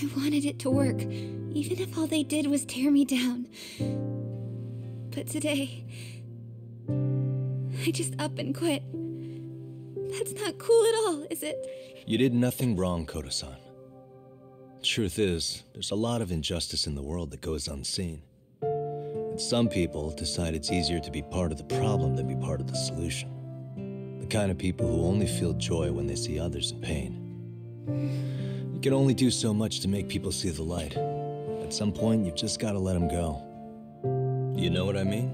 Speaker 5: I wanted it to work, even if all they did was tear me down. But today, I just up and quit. That's not cool at all, is it?
Speaker 7: You did nothing wrong, Koto-san. Truth is, there's a lot of injustice in the world that goes unseen. And some people decide it's easier to be part of the problem than be part of the solution. The kind of people who only feel joy when they see others in pain. You can only do so much to make people see the light. At some point, you've just got to let them go. You know what I mean?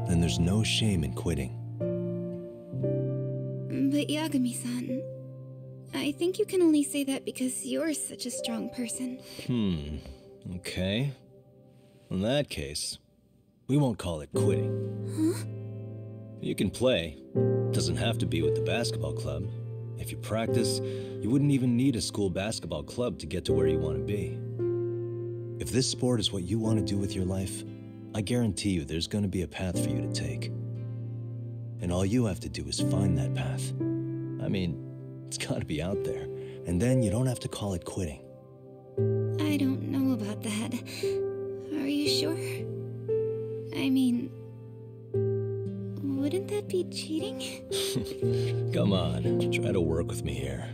Speaker 7: Then there's no shame in quitting.
Speaker 5: But Yagami-san, I think you can only say that because you're such a strong person.
Speaker 7: Okay. In that case, we won't call it quitting.
Speaker 5: Huh?
Speaker 7: You can play. Doesn't have to be with the basketball club. If you practice, you wouldn't even need a school basketball club to get to where you want to be. If this sport is what you want to do with your life, I guarantee you there's going to be a path for you to take. And all you have to do is find that path. I mean, it's got to be out there. And then you don't have to call it quitting.
Speaker 5: I don't know about that. Are you sure? I mean, wouldn't that be cheating?
Speaker 7: Come on, try to work with me here.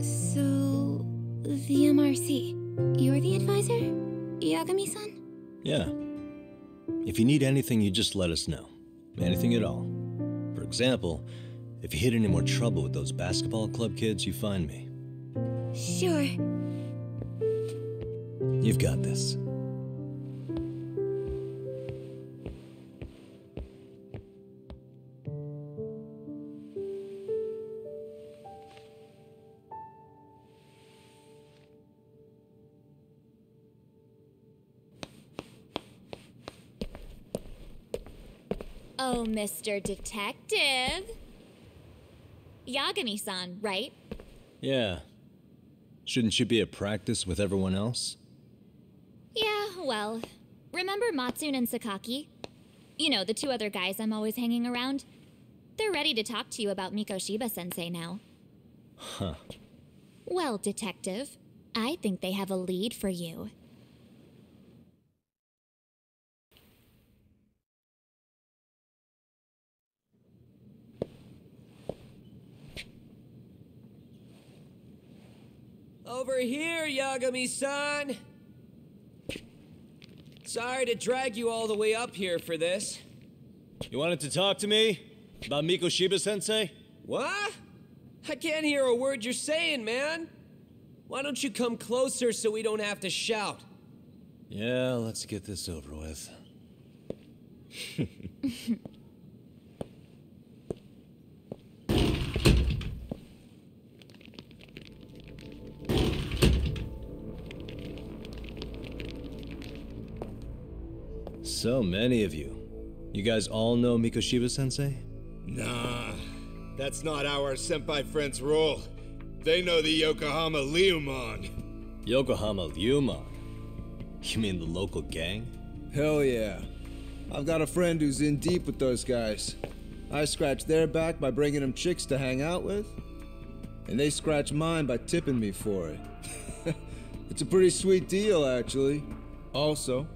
Speaker 5: So, the MRC, you're the advisor? Yagami-san?
Speaker 7: Yeah. If you need anything, you just let us know. Anything at all. For example, if you hit any more trouble with those basketball club kids, you find me.
Speaker 5: Sure.
Speaker 7: You've got this.
Speaker 4: Oh, Mr. Detective. Yagami-san, right?
Speaker 7: Yeah. Shouldn't you be at practice with everyone else?
Speaker 4: Yeah, well, remember Matsune and Sakaki? You know, the two other guys I'm always hanging around? They're ready to talk to you about Mikoshiba-sensei now.
Speaker 7: Huh.
Speaker 4: Well, Detective, I think they have a lead for you.
Speaker 3: Over here, Yagami-san! Sorry to drag you all the way up here for this.
Speaker 9: You wanted to talk to me? About Mikoshiba-sensei?
Speaker 3: What? I can't hear a word you're saying, man. Why don't you come closer so we don't have to shout?
Speaker 7: Yeah, let's get this over with. So many of you. You guys all know Mikoshiba-sensei?
Speaker 15: Nah, that's not our senpai friends' role. They know the Yokohama Ryumon.
Speaker 7: Yokohama Ryumon? You mean the local gang?
Speaker 16: Hell yeah. I've got a friend who's in deep with those guys. I scratch their back by bringing them chicks to hang out with, and they scratch mine by tipping me for it. It's a pretty sweet deal, actually. Also,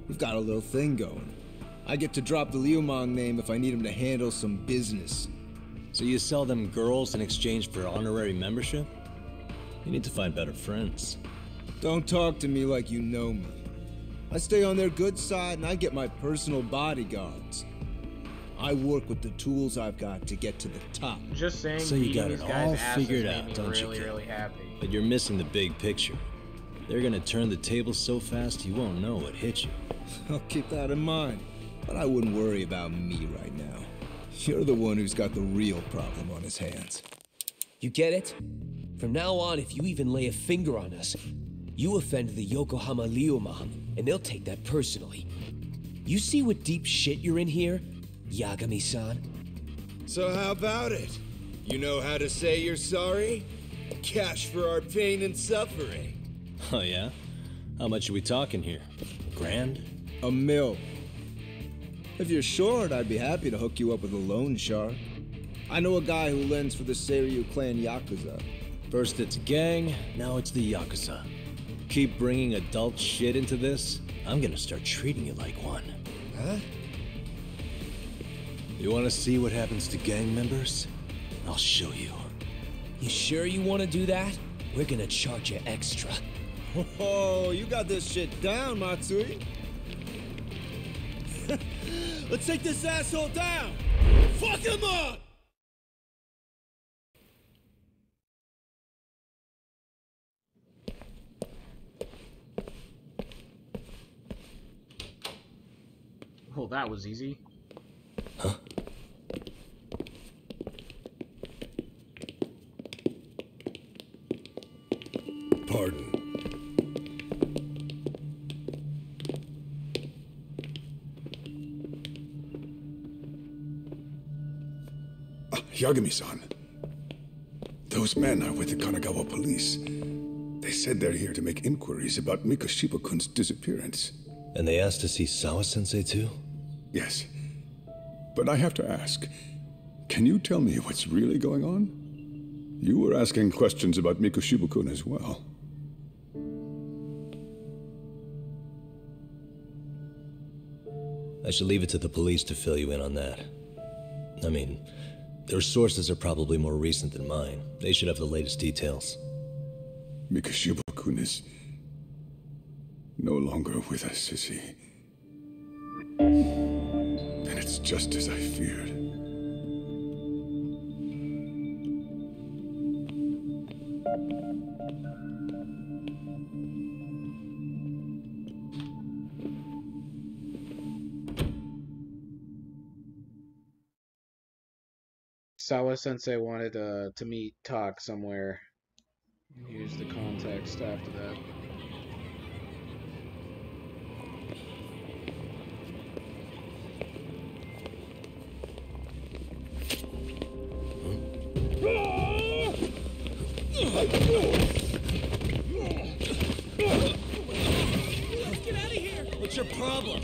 Speaker 16: we've got a little thing going. I get to drop the Ryumon name if I need him to handle some business.
Speaker 7: So you sell them girls in exchange for honorary membership? You need to find better friends.
Speaker 16: Don't talk to me like you know me. I stay on their good side and I get my personal bodyguards. I work with the tools I've got to get to the top.
Speaker 2: Just saying.
Speaker 7: So you got it all figured
Speaker 2: made
Speaker 7: out,
Speaker 2: me
Speaker 7: don't
Speaker 2: really,
Speaker 7: you, kid?
Speaker 2: really happy.
Speaker 7: But you're missing the big picture. They're gonna turn the tables so fast you won't know what hit you.
Speaker 16: I'll keep that in mind. But I wouldn't worry about me right now. You're the one who's got the real problem on his hands.
Speaker 3: You get it? From now on, if you even lay a finger on us, you offend the Yokohama Ryumon, and they'll take that personally. You see what deep shit you're in here, Yagami-san?
Speaker 15: So how about it? You know how to say you're sorry? Cash for our pain and suffering.
Speaker 7: Oh yeah? How much are we talking here? Grand?
Speaker 16: $1 million. If you're short, I'd be happy to hook you up with a loan shark. I know a guy who lends for the Seiryu clan Yakuza.
Speaker 7: First it's gang, now it's the Yakuza. Keep bringing adult shit into this, I'm gonna start treating you like one.
Speaker 15: Huh?
Speaker 7: You wanna see what happens to gang members? I'll show you.
Speaker 3: You sure you want to do that? We're gonna charge you extra.
Speaker 16: Oh, you got this shit down, Matsui. Let's take this asshole down! Fuck him up!
Speaker 2: Oh, that was easy.
Speaker 7: Huh?
Speaker 6: Pardon. Yagami-san. Those men are with the Kanagawa police. They said they're here to make inquiries about Mikoshiba-kun's disappearance.
Speaker 7: And they asked to see Sawa-sensei too?
Speaker 6: Yes. But I have to ask, can you tell me what's really going on? You were asking questions about Mikoshiba-kun as well.
Speaker 7: I should leave it to the police to fill you in on that. I mean, their sources are probably more recent than mine. They should have the latest details.
Speaker 6: Mikoshiba-kun is no longer with us, is he? Then it's just as I feared.
Speaker 2: Sawa-sensei wanted to meet Tak somewhere. Here's the context after that.
Speaker 3: Let's get out of here! What's your problem?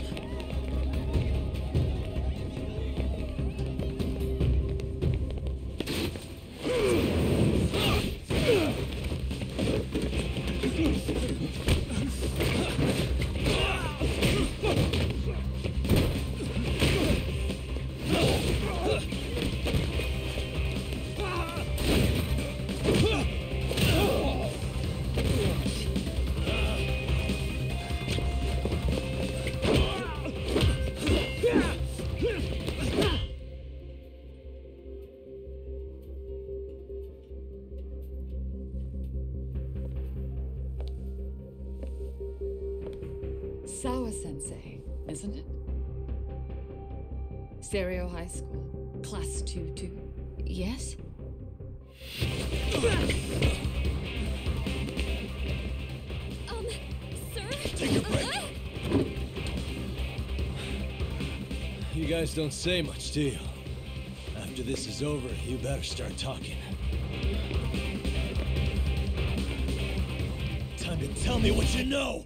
Speaker 17: Sawa-sensei, isn't it? Stereo High School, Class 2-2. Yes?
Speaker 4: Sir?
Speaker 3: Take your break. You guys don't say much, do you? After this is over, you better start talking. Time to tell me what you know!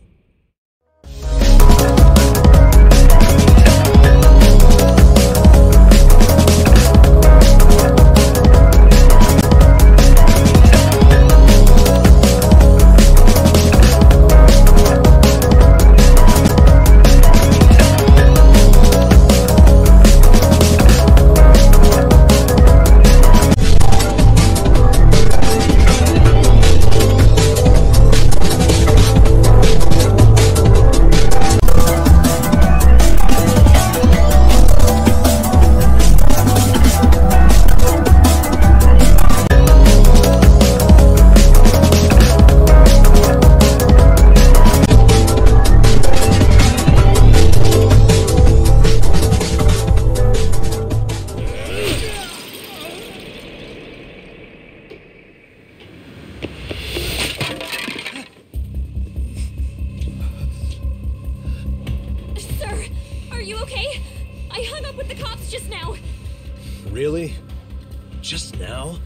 Speaker 7: Just now?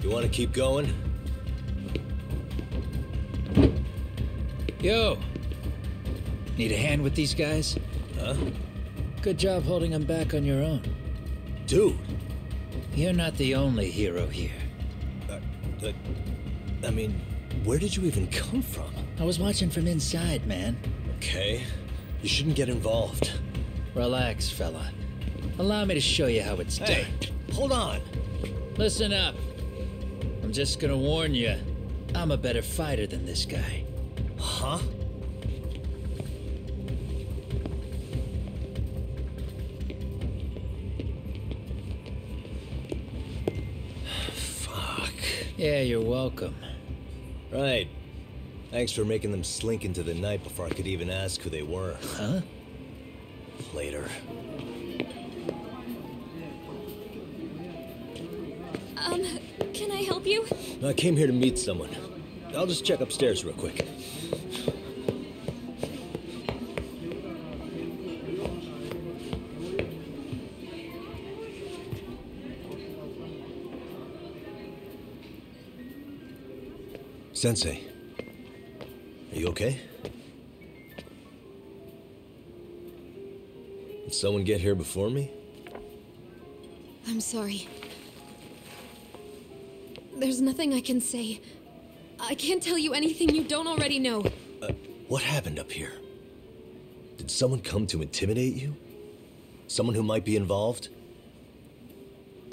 Speaker 7: You want to keep going?
Speaker 18: Yo! Need a hand with these guys?
Speaker 7: Huh?
Speaker 18: Good job holding them back on your own.
Speaker 7: Dude!
Speaker 18: You're not the only hero here.
Speaker 7: I mean, where did you even come from?
Speaker 18: I was watching from inside, man.
Speaker 7: Okay. You shouldn't get involved.
Speaker 18: Relax, fella. Allow me to show you how it's
Speaker 7: Hey,
Speaker 18: done.
Speaker 7: hold on.
Speaker 18: Listen up. I'm just gonna warn you. I'm a better fighter than this guy.
Speaker 7: Huh? Fuck.
Speaker 18: Yeah, you're welcome.
Speaker 7: Right. Thanks for making them slink into the night before I could even ask who they were.
Speaker 18: Huh?
Speaker 7: Later.
Speaker 4: Can I help you?
Speaker 7: I came here to meet someone. I'll just check upstairs real quick. Sensei, are you okay? Did someone get here before me?
Speaker 17: I'm sorry. There's nothing I can say. I can't tell you anything you don't already know.
Speaker 7: What happened up here? Did someone come to intimidate you? Someone who might be involved?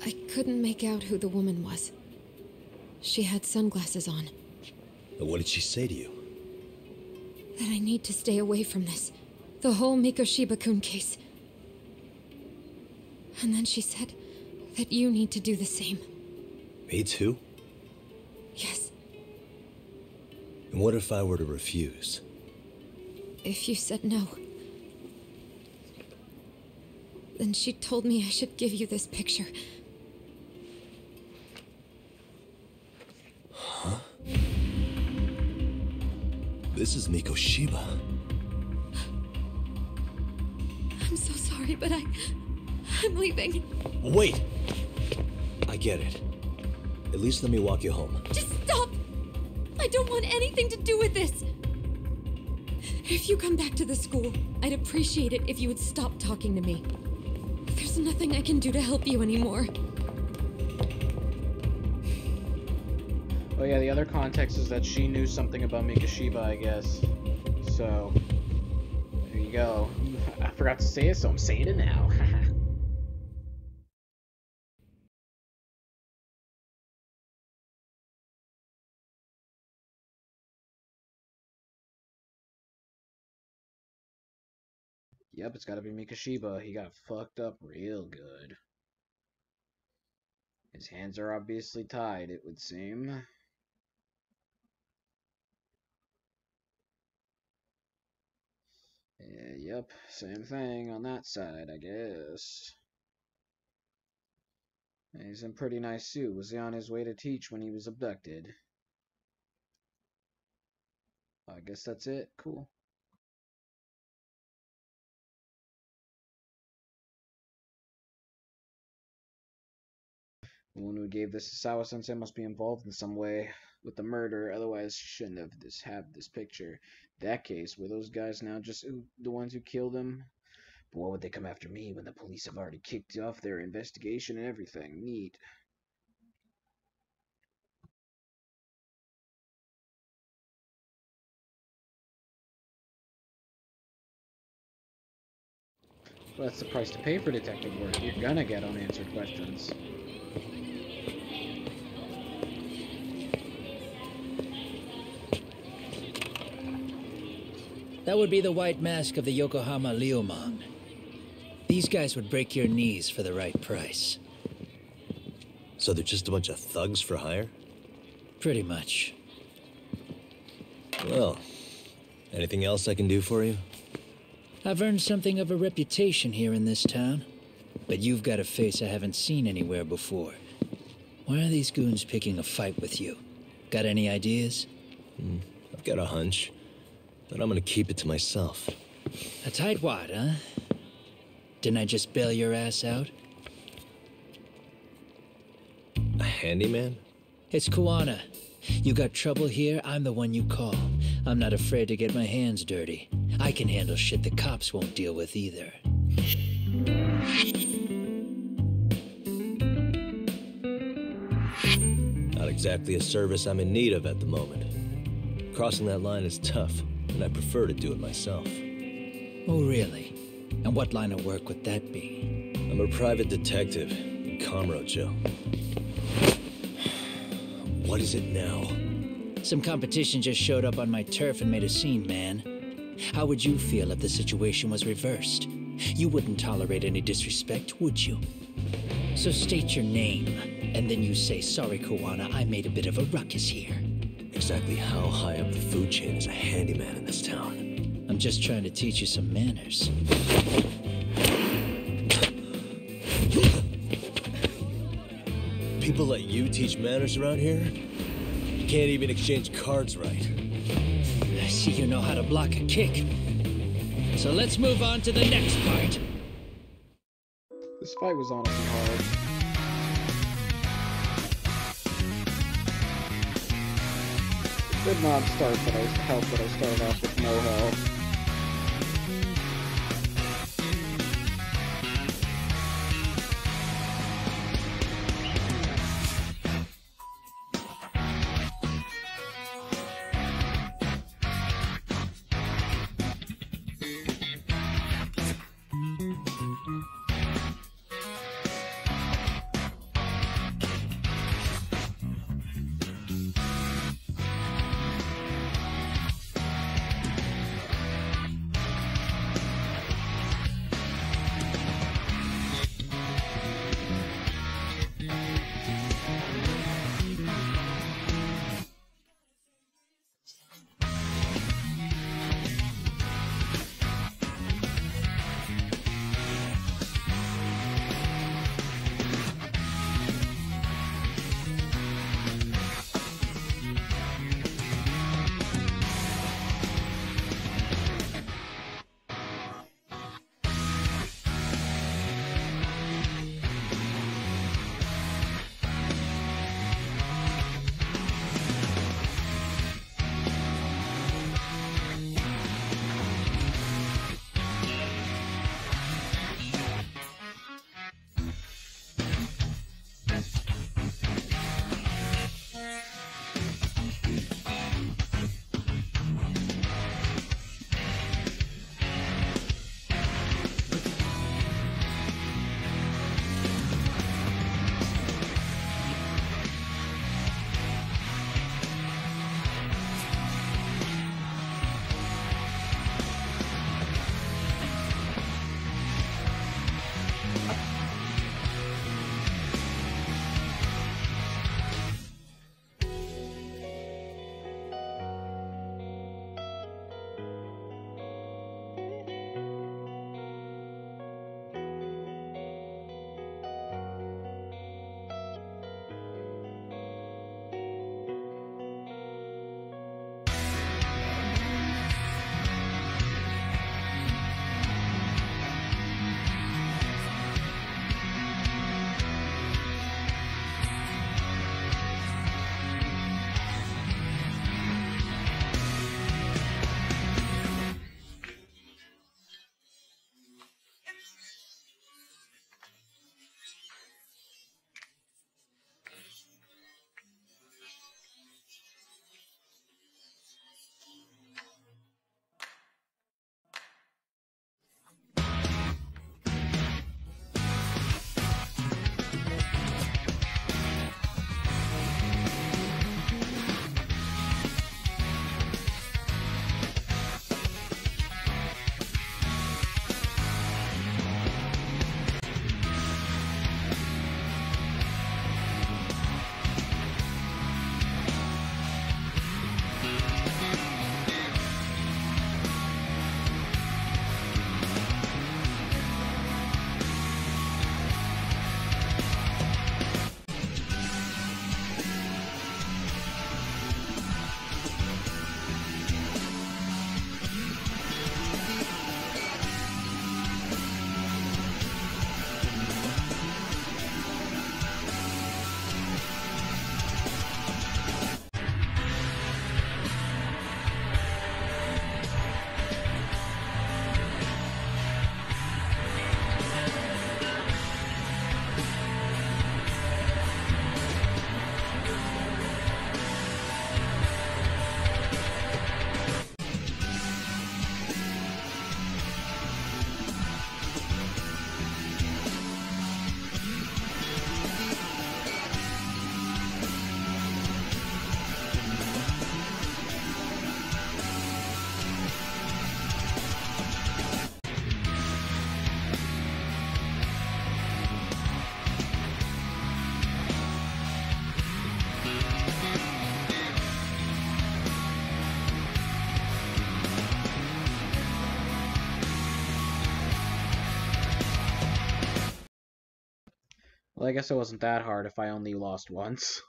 Speaker 17: I couldn't make out who the woman was. She had sunglasses on.
Speaker 7: What did she say to you?
Speaker 17: That I need to stay away from this. The whole Mikoshiba-kun case. And then she said that you need to do the same.
Speaker 7: Me too?
Speaker 17: Yes.
Speaker 7: And what if I were to refuse?
Speaker 17: If you said no. Then she told me I should give you this picture.
Speaker 7: Huh? This is Mikoshiba.
Speaker 17: I'm so sorry, but I'm leaving.
Speaker 7: Wait! I get it. At least let me walk you home.
Speaker 17: Just stop! I don't want anything to do with this! If you come back to the school, I'd appreciate it if you would stop talking to me. There's nothing I can do to help you anymore.
Speaker 2: Oh yeah, the other context is that she knew something about Mikoshiba, I guess. So, there you go. I forgot to say it, so I'm saying it now. Yep, it's gotta be Mikoshiba. He got fucked up real good. His hands are obviously tied, it would seem. Yep, same thing on that side, I guess. He's in pretty nice suit. Was he on his way to teach when he was abducted? I guess that's it. Cool. The one who gave this to Sawa-sensei must be involved in some way with the murder, otherwise she shouldn't have this picture. In that case, were those guys now just the ones who killed him? But why would they come after me when the police have already kicked off their investigation and everything? Neat. Well, that's the price to pay for detective work. You're gonna get unanswered questions.
Speaker 18: That would be the white mask of the Yokohama Liumang. These guys would break your knees for the right price.
Speaker 7: So they're just a bunch of thugs for hire?
Speaker 18: Pretty much.
Speaker 7: Well, anything else I can do for you?
Speaker 18: I've earned something of a reputation here in this town, but you've got a face I haven't seen anywhere before. Why are these goons picking a fight with you? Got any ideas?
Speaker 7: I've got a hunch, but I'm gonna keep it to myself.
Speaker 18: A tightwad, huh? Didn't I just bail your ass out?
Speaker 7: handyman?
Speaker 18: It's Kuwana. You got trouble here, I'm the one you call. I'm not afraid to get my hands dirty. I can handle shit the cops won't deal with either.
Speaker 7: Not exactly a service I'm in need of at the moment. Crossing that line is tough, and I prefer to do it myself.
Speaker 18: Oh, really? And what line of work would that be?
Speaker 7: I'm a private detective in Kamurocho. What is it now?
Speaker 18: Some competition just showed up on my turf and made a scene, man. How would you feel if the situation was reversed? You wouldn't tolerate any disrespect, would you? So state your name, and then you say, sorry, Kuwana, I made a bit of a ruckus here.
Speaker 7: Exactly how high up the food chain is a handyman in this town?
Speaker 18: I'm just trying to teach you some manners.
Speaker 7: People let you teach manners around here? You can't even exchange cards right.
Speaker 18: I see you know how to block a kick. So let's move on to the next part.
Speaker 2: This fight was honestly hard. It did not start that I started off with no health. Well, I guess it wasn't that hard if I only lost once.